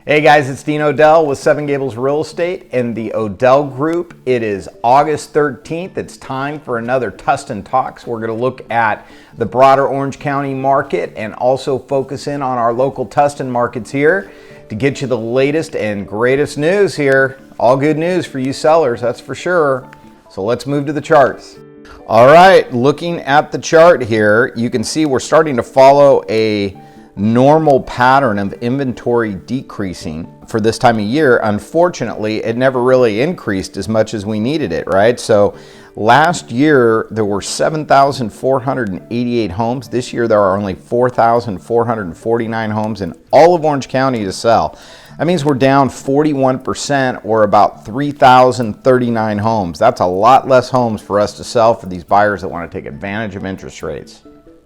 Hey guys, it's Dean Odell with 7 Gables Real Estate and the Odell Group. It is August 13th. It's time for another Tustin Talks. We're going to look at the broader Orange County market and also focus in on our local Tustin markets here to get you the latest and greatest news here. All good news for you sellers, that's for sure. So let's move to the charts. All right, looking at the chart here, you can see we're starting to follow a normal pattern of inventory decreasing for this time of year. Unfortunately, it never really increased as much as we needed it, right? So last year there were 7,488 homes. This year there are only 4,449 homes in all of Orange County to sell. That means we're down 41%, or about 3,039 homes. That's a lot less homes for us to sell for these buyers that want to take advantage of interest rates.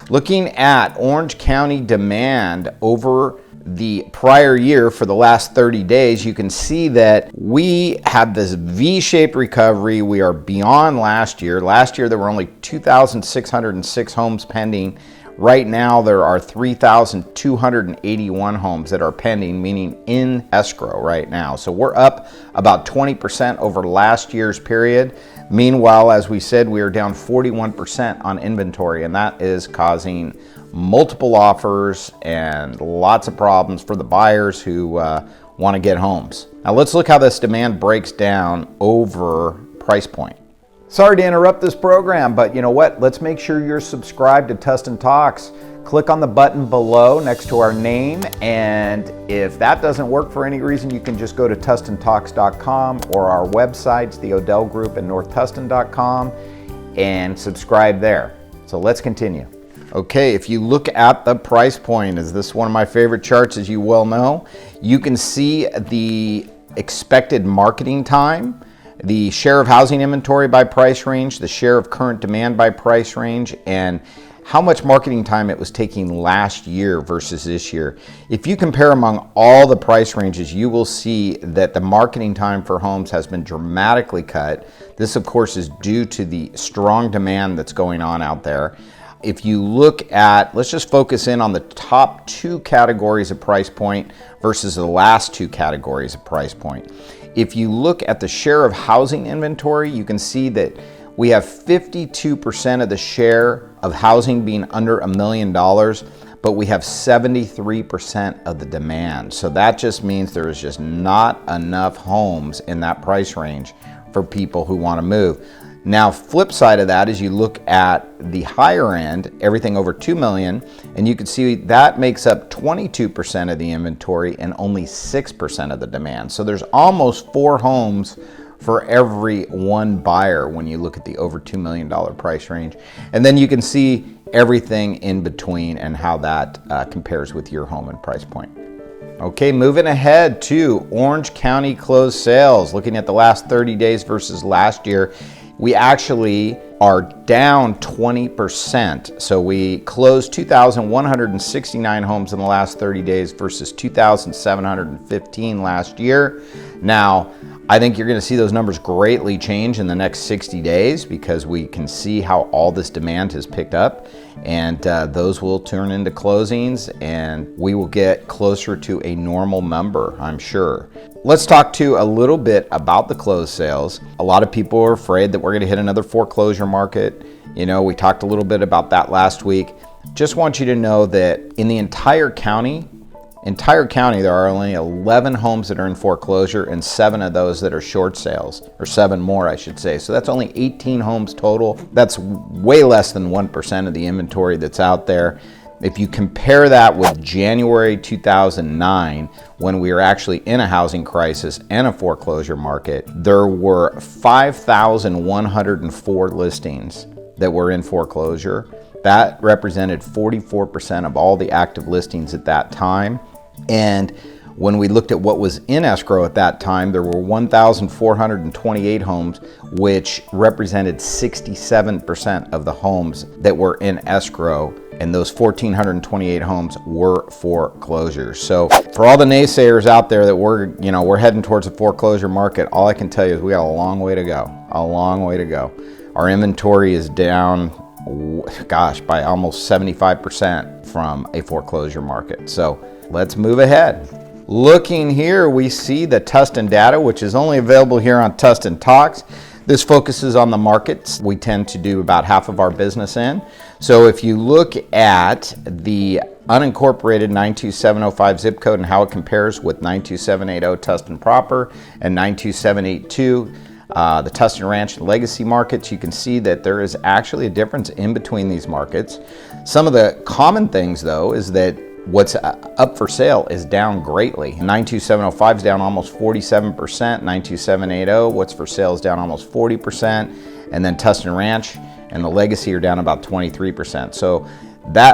Looking at Orange County demand over the prior year for the last 30 days, you can see that we had this V-shaped recovery. We are beyond last year. Last year there were only 2,606 homes pending. Right now there are 3,281 homes that are pending, meaning in escrow right now. So we're up about 20% over last year's period. Meanwhile, as we said, we are down 41% on inventory, and that is causing multiple offers and lots of problems for the buyers who want to get homes. Now let's look how this demand breaks down over price point. Sorry to interrupt this program, but you know what? Let's make sure you're subscribed to Tustin Talks. Click on the button below next to our name, and if that doesn't work for any reason, you can just go to TustinTalks.com or our websites, the Odell Group and NorthTustin.com, and subscribe there. So let's continue. Okay, if you look at the price point, is this one of my favorite charts, as you well know, you can see the expected marketing time, the share of housing inventory by price range, the share of current demand by price range, and how much marketing time it was taking last year versus this year. If you compare among all the price ranges, you will see that the marketing time for homes has been dramatically cut. This, of course, is due to the strong demand that's going on out there. If you look at, let's just focus in on the top 2 categories of price point versus the last 2 categories of price point. If you look at the share of housing inventory, you can see that we have 52% of the share of housing being under $1 million, but we have 73% of the demand. So that just means there is just not enough homes in that price range for people who want to move. Now, flip side of that is you look at the higher end, everything over $2 million, and you can see that makes up 22% of the inventory and only 6% of the demand. So there's almost 4 homes for every 1 buyer when you look at the over $2 million price range. And then you can see everything in between and how that compares with your home and price point. Okay, moving ahead to Orange County closed sales. Looking at the last 30 days versus last year, we actually are down 20%. So we closed 2,169 homes in the last 30 days versus 2,715 last year. Now, I think you're going to see those numbers greatly change in the next 60 days because we can see how all this demand has picked up, and those will turn into closings, and we will get closer to a normal number, I'm sure. Let's talk to a little bit about the closed sales. A lot of people are afraid that we're going to hit another foreclosure market. You know, we talked a little bit about that last week. Just want you to know that in the entire county, there are only 11 homes that are in foreclosure and 7 of those that are short sales, or 7 more, I should say. So that's only 18 homes total. That's way less than 1% of the inventory that's out there. If you compare that with January 2009, when we were actually in a housing crisis and a foreclosure market, there were 5,104 listings that were in foreclosure. That represented 44% of all the active listings at that time. And when we looked at what was in escrow at that time, there were 1,428 homes, which represented 67% of the homes that were in escrow. And those 1,428 homes were foreclosures. So for all the naysayers out there that we're heading towards a foreclosure market, all I can tell you is we got a long way to go, Our inventory is down, by almost 75% from a foreclosure market. So let's move ahead. Looking here, we see the Tustin Data, which is only available here on Tustin Talks. This focuses on the markets we tend to do about half of our business in. So if you look at the unincorporated 92705 zip code and how it compares with 92780 Tustin proper and 92782, the Tustin Ranch and Legacy markets, you can see that there is actually a difference in between these markets. Some of the common things, though, is that what's up for sale is down greatly. 92705 is down almost 47%. 92780, what's for sale, is down almost 40%. And then Tustin Ranch and the Legacy are down about 23%. So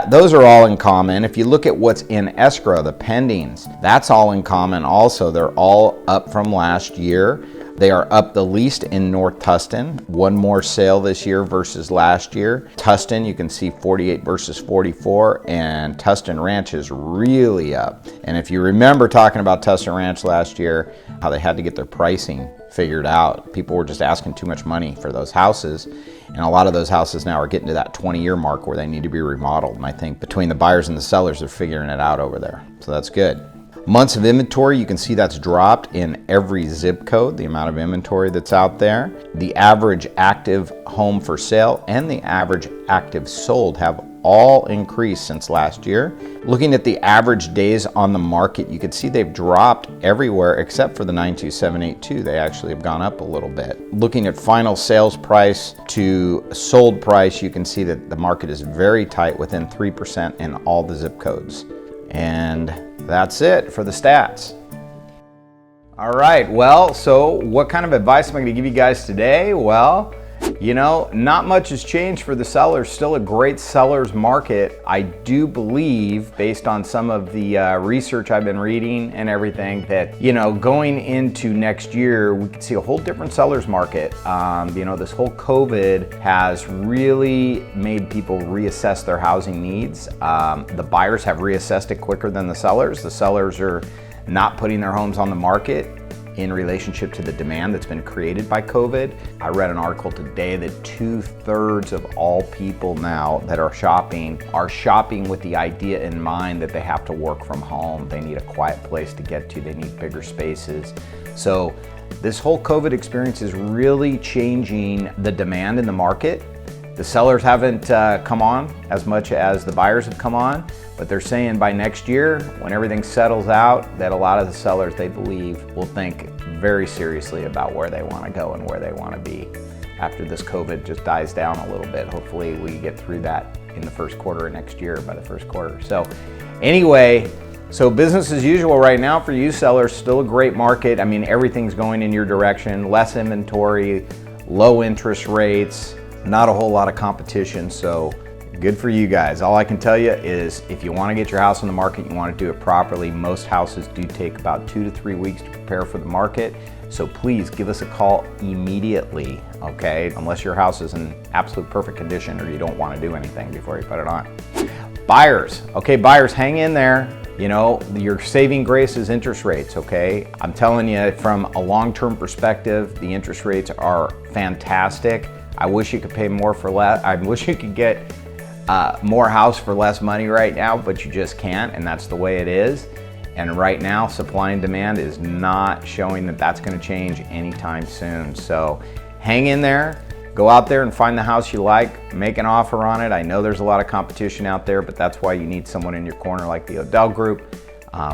those are all in common. If you look at what's in escrow, the pendings, that's all in common also. They're all up from last year. They are up the least in North Tustin. One more sale this year versus last year. Tustin, you can see 48 versus 44, and Tustin Ranch is really up. And if you remember talking about Tustin Ranch last year, how they had to get their pricing figured out. People were just asking too much money for those houses. And a lot of those houses now are getting to that 20-year mark where they need to be remodeled. And I think between the buyers and the sellers, they're figuring it out over there. So that's good. Months of inventory, you can see that's dropped in every zip code, the amount of inventory that's out there. The average active home for sale and the average active sold have all increased since last year. Looking at the average days on the market, you can see they've dropped everywhere except for the 92782. They actually have gone up a little bit. Looking at final sales price to sold price, you can see that the market is very tight, within 3% in all the zip codes. And that's it for the stats. All right, well, so what kind of advice am I going to give you guys today? Well, you know, not much has changed for the sellers. Still a great seller's market. I do believe, based on some of the research I've been reading and everything, that, you know, going into next year, we could see a whole different seller's market. You know, this whole COVID has really made people reassess their housing needs. The buyers have reassessed it quicker than the sellers. The sellers are not putting their homes on the market in relationship to the demand that's been created by COVID. I read an article today that 2/3 of all people now that are shopping with the idea in mind that they have to work from home. They need a quiet place to get to. They need bigger spaces. So this whole COVID experience is really changing the demand in the market. The sellers haven't come on as much as the buyers have come on, but they're saying by next year, when everything settles out, that a lot of the sellers, they believe, will think very seriously about where they want to go and where they want to be after this COVID just dies down a little bit. Hopefully we get through that in the first quarter of next year, by the first quarter. So anyway, so business as usual right now for you sellers. Still a great market. I mean, everything's going in your direction. Less inventory, low interest rates, not a whole lot of competition, so good for you guys. All I can tell you is if you want to get your house on the market, you want to do it properly. Most houses do take about 2 to 3 weeks to prepare for the market. So please give us a call immediately, okay? Unless your house is in absolute perfect condition or you don't want to do anything before you put it on. Buyers, okay, buyers, hang in there. You know, your saving grace is interest rates, okay? I'm telling you, from a long-term perspective, the interest rates are fantastic. I wish you could pay more for less. I wish you could get more house for less money right now, but you just can't, and that's the way it is. And right now, supply and demand is not showing that that's going to change anytime soon. So hang in there, go out there and find the house you like, make an offer on it. I know there's a lot of competition out there, but that's why you need someone in your corner like the Odell Group.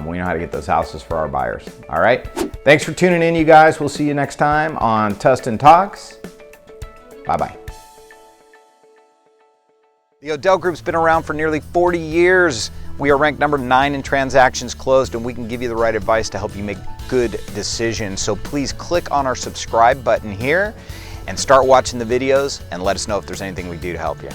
We know how to get those houses for our buyers. All right, thanks for tuning in, you guys. We'll see you next time on Tustin Talks. Bye-bye. The Odell Group's been around for nearly 40 years. We are ranked number 9 in transactions closed, and we can give you the right advice to help you make good decisions. So please click on our subscribe button here and start watching the videos and let us know if there's anything we do to help you.